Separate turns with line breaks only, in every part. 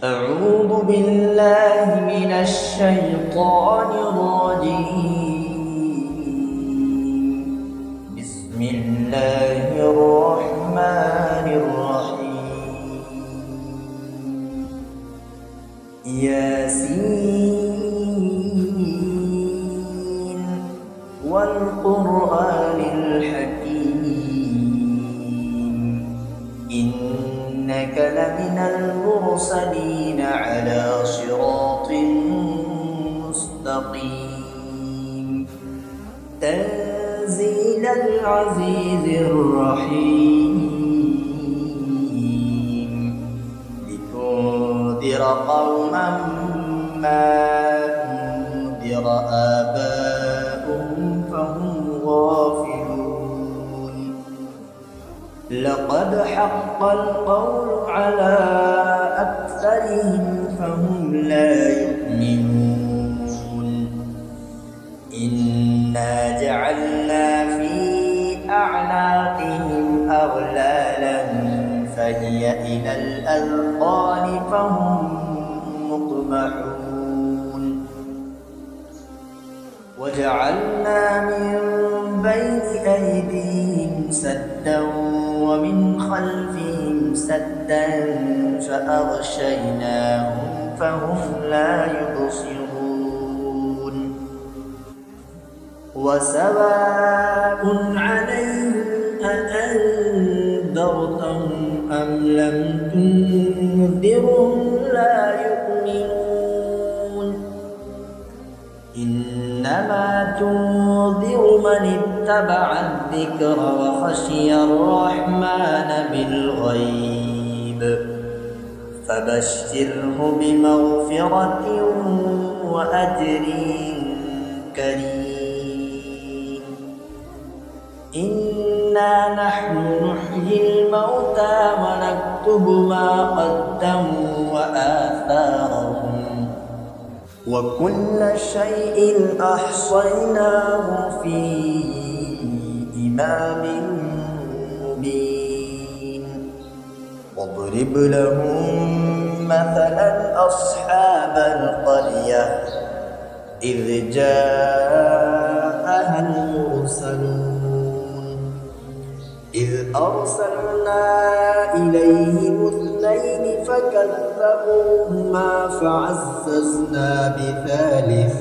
أعوذ بالله من الشيطان الرجيم. بسم الله الرحمن الرحيم. ياسين والقرآن الحكيم إنك لمن المرسلين على صراط مستقيم تنزيل العزيز الرحيم لتنذر قوما ما أنذر آباؤهم فهم غافلون لقد حق القول على أكثرهم فهم لا يؤمنون إنا جعلنا في أعناقهم أغلالا فهي إلى الأذقان فهم مقمحون وجعلنا من بين أيديهم سدا ومن خلفهم سدا فأغشيناهم فهم لا يبصرون وسواء عليهم أأنذرتهم أم لم تنذرهم لا يؤمنون إنما تنذر من اتبع الذكر وخشي الرحمن بالغيب فبشره بمغفرة وأجر كريم إنا نحن نحيي الموتى ونكتب ما قدموا وآثارهم وكل شيء أحصيناه في إمام مبين واضرب لهم مثلا أصحاب القرية إذ جاءها المرسلون إذ أرسلنا إليهم اثنين فكذبوهما فعززنا بثالث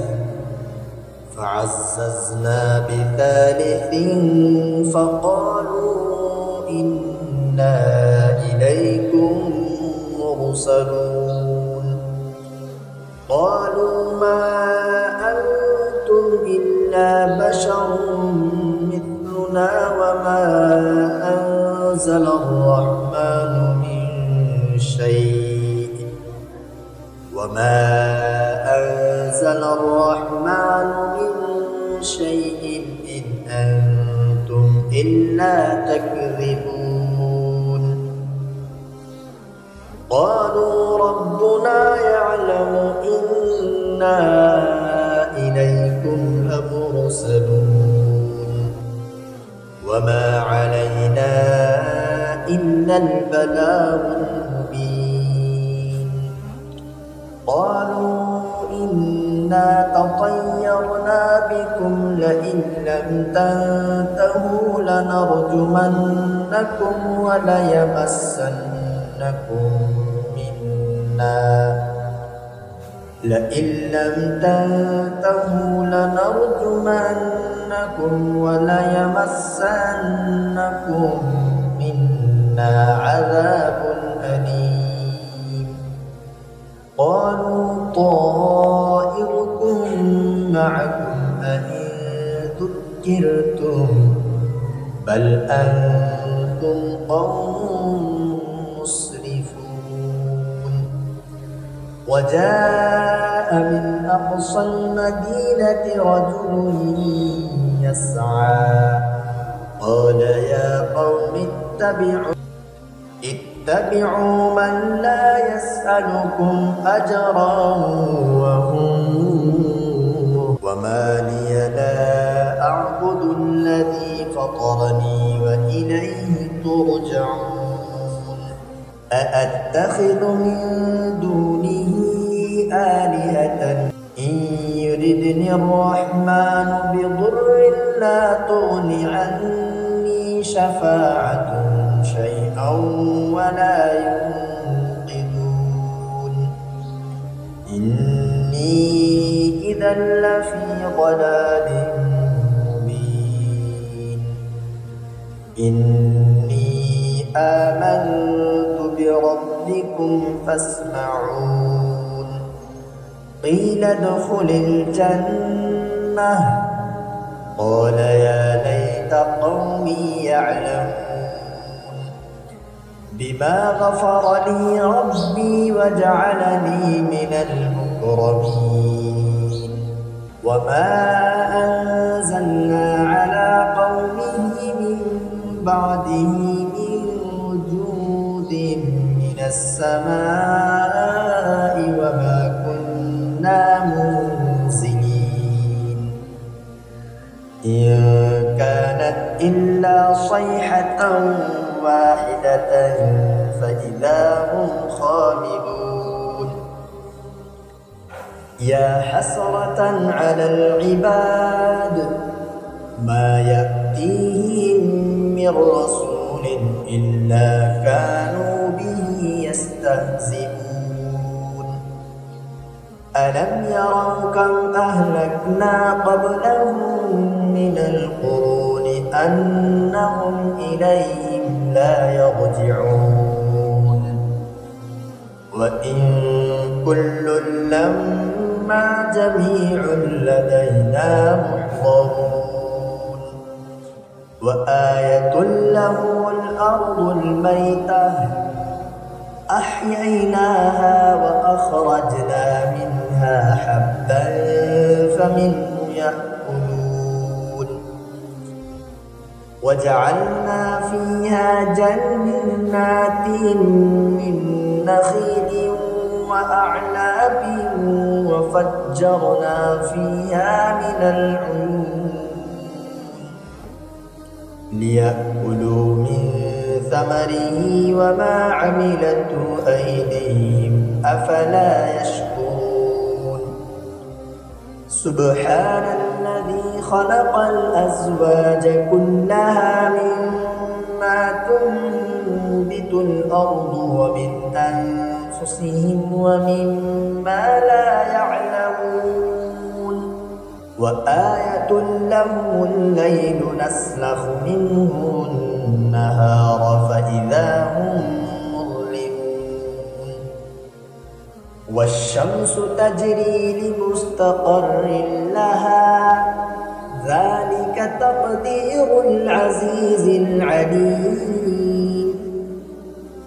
فقالوا إنا إليكم مرسلون قالوا ما أنتم إلا بشر مثلنا وما أنزل الرحمن من شيء إن أنتم إلا تكذبون قالوا ربنا يعلم إنا إليكم لمرسلون وما علينا إلا البلاغ المبين قالوا إنا تطيرنا بكم لئن لم تنتهوا لنرجمنكم وليمسنكم منا عذاب أليم قالوا طائركم معكم أئن ذكرتم بل أنتم قوم مسرفون وجاء من أقصى المدينة رجل يسعى قال يا قوم اتبعوا من لا يسألكم أجرا وما لي لا أعبد الذي فطرني وإليه ترجعون أأتخذ من دون الرحمن بضر لا تغن عني شفاعتهم شيئا ولا ينقذون إني إذا لفي ضلال مبين إني آمنت بربكم فاسمعون قيل ادخل الجنة قال يا ليت قومي يعلمون بما غفر لي ربي وجعلني من المكرمين وما أنزلنا على قومه من بعده من وجود من السماء وما كنا منزلين إن كانت إلا صيحة واحدة فإذا هم خامدون يا حسرة على العباد ما يأتيهم من رسول إلا كانوا به يستهزئون ألم يروا كم أهلكنا قبلهم من القرون أنهم إليهم لا يرجعون وإن كل لما جميع لدينا محضرون وآية لهم الأرض الميتة أحييناها وأخرجنا منها حبا فمنه يأكلون وجعلنا فيها جنات من نخيل وأعناب وفجرنا فيها من العيون ليأكلوا من ثمره وما عملته أيديهم أفلا يشكرون سبحان الذي خلق الأزواج كلها مما تنبت الأرض ومن أنفسهم ومما لا يعلمون وآية لهم الليل نسلخ منه النهار فإذا هم مظلمون والشمس تجري لمستقر لها ذلك تقدير العزيز العليم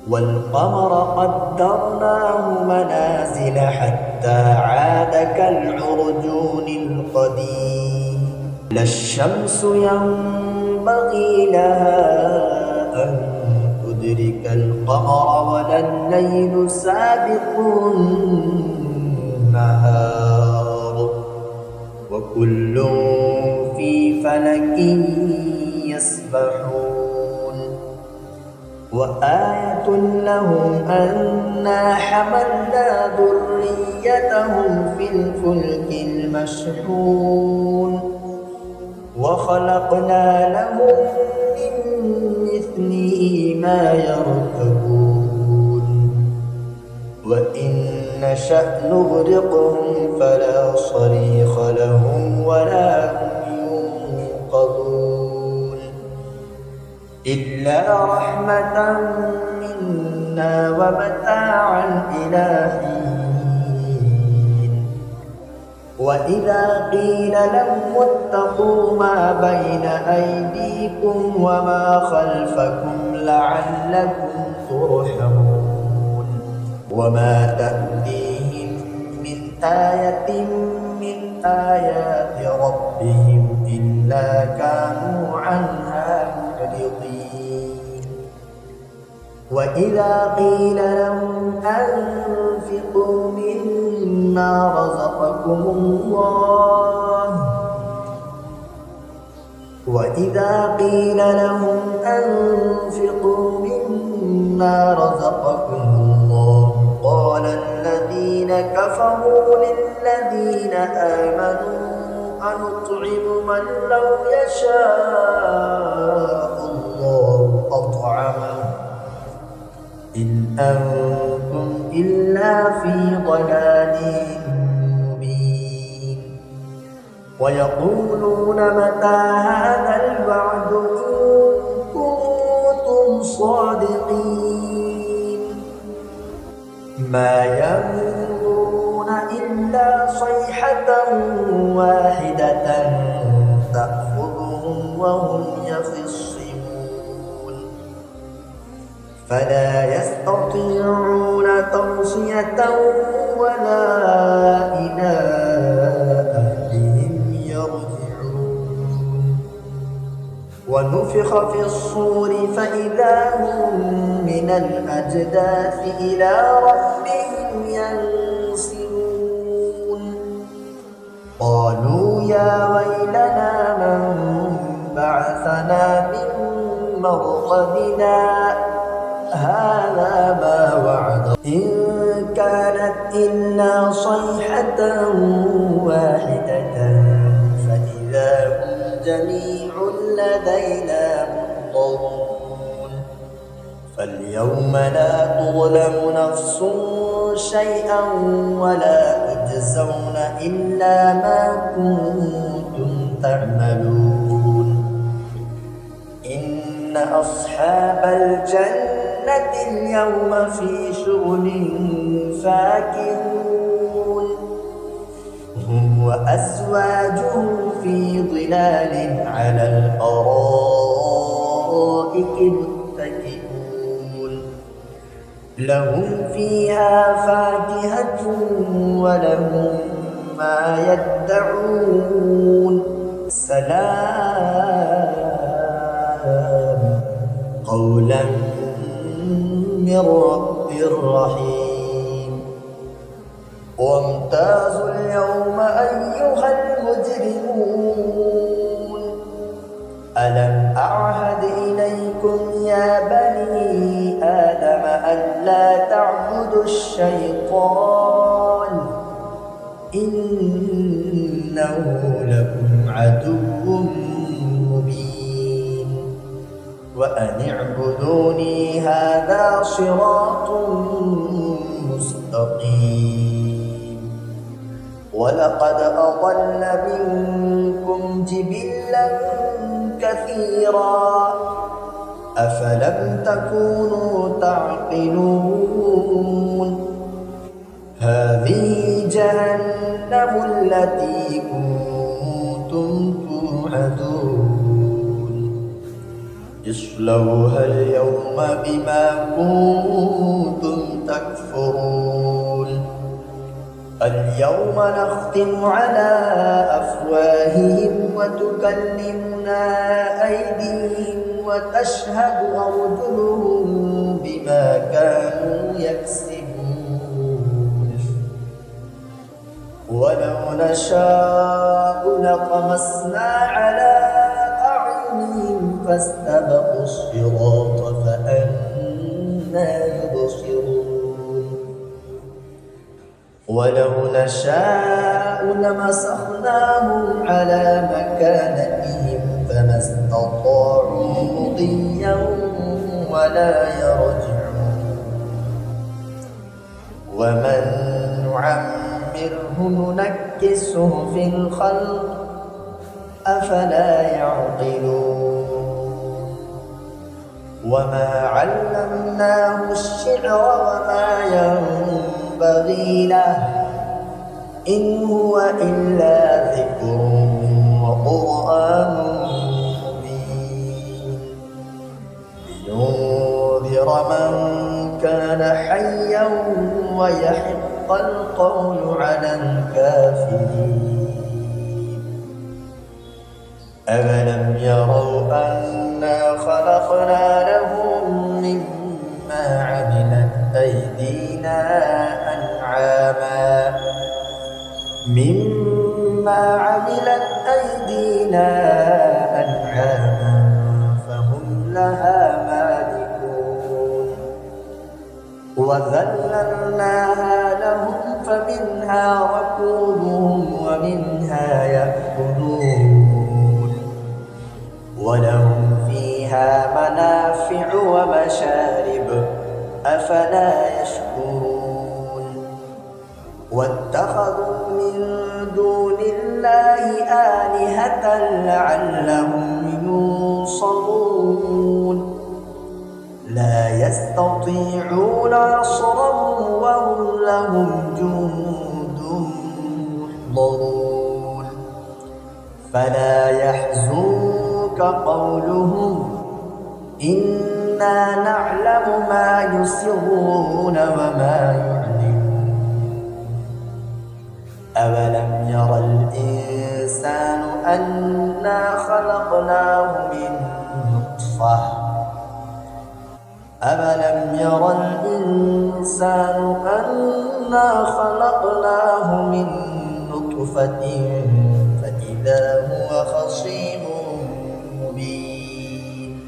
والقمر قدرناه منازل حتى عاد كالعرجون القديم لا الشمس ينبغي لها أن تدرك القمر ولا الليل سابق النهار وكل في فلك يسبحون وآية لهم أنا حملنا ذريتهم في الفلك المشحون وخلقنا لهم من مثله ما يركبون وإن نشأ نغرقهم فلا صريخ لهم ولا هم ينقذون إلا رحمة منا ومتاعا إلى حين وإذا قيل لهم اتقوا ما بين أيديكم وما خلفكم لعلكم ترحمون وما تأتيهم من آية من آيات ربهم إلا كانوا عنها معرضين وإذا قيل لهم أنفقوا مما رزقكم الله وإذا قيل لهم أنفقوا مما رزقكم الله قال الذين كفروا للذين آمنوا أنطعم من لو يشاء الله أطعمه إن أنتم إلا في ضلال مبين ويقولون متى هذا الوعد إن كنتم صادقين ما ينظرون إلا صيحة واحدة تأخذهم وهم يخصمون فلا يستطيعون توصية ولا إلى أهلهم يرجعون ونفخ في الصور فإذا هم من الأجداث إلى ربهم ينسلون قالوا يا ويلنا من بعثنا من مرقدنا هذا ما وعد إن كانت إلا صيحة واحدة فإذا هم جميع لدينا محضرون فاليوم لا تظلم نفس شيئا ولا تجزون إلا ما كنتم تعملون إن أصحاب الجنة اليوم في شغل فاكهون هم وأزواجهم في ظلال على الأرائك متكئون لهم فيها فاكهة ولهم ما يدعون سلام قولا من رب رحيم وامتازوا اليوم أيها المجرمون ألم أعهد إليكم يا بني آدم ألا تعبدوا الشيطان إنه لكم عدو مبين وأن اعبدوني هذا صراط مستقيم ولقد أضل منكم جبلا كثيرا أفلم تكونوا تعقلون هذه جهنم التي كنتم توعدون اصلوها اليوم بما كنتم تكفرون اليوم نختم على أفواههم وتكلمنا أيديهم وتشهد أرجلهم بما كانوا يكسبون ولو نشاء لطمسنا على أعينهم فاستبقوا الصراط فأنى يبصرون ولو نشاء لمسخناهم على مكانتهم فما استطاعوا مضيا ولا يرجعون ومن نعمره ننكسه في الخلق أفلا يعقلون وما علمناه الشعر وما ينبغي له إن هو إلا ذكر وقرآن مبين لينذر من كان حيا ويحق القول على الكافرين أَفَلَمْ يَرَوْا أَنَّا خَلَقْنَا لَهُم مِّمَّا عَمِلَتْ أَيْدِينَا أَنْعَامًا فَهُمْ لَهَا مَالِكُونَ وَذَلَّلْنَاهَا لَهُمْ فَمِنْهَا رَكُوبُهُمْ وَمِنْهَا يَأْكُلُونَ واتخذوا من دون الله آلهة لعلهم ينصرون لا يستطيعون نصرهم وهم لهم جند محضرون فلا يحزنك قولهم إنا نعلم ما يسرون وما يعلنون أولم ير الإنسان أنا خلقناه من نطفة أولم ير الإنسان أنا خلقناه من نطفة فإذا هو خصيم مبين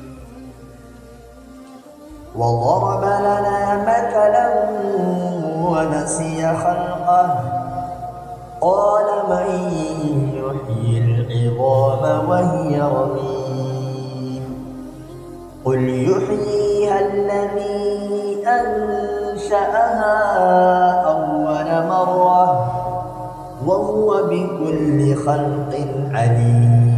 وضرب لنا مثلا ونسي خلقه قال من يحيي العظام وهي رميم قل يحييها الذي أنشأها أول مرة وهو بكل خلق عليم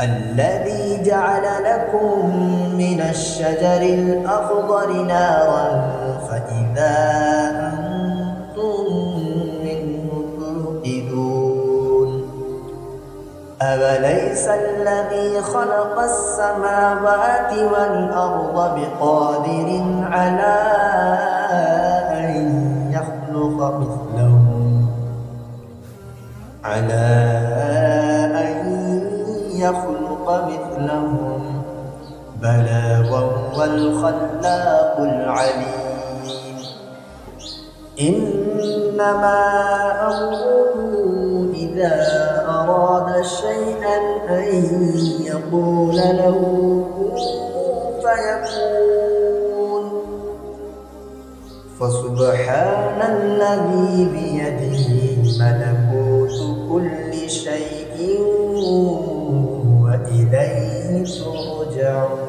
الذي جعل لكم من الشجر الأخضر نارا فإذا أنتم منه توقدون أوليس الذي خلق السماوات والأرض بقادر على أن يخلق مثلهم بلى وهو الخلاق العليم إنما أمره إذا أراد شيئا أن يقول له كن فيكون فسبحان الذي بيده ملكوت كل شيء وإليه ترجعون.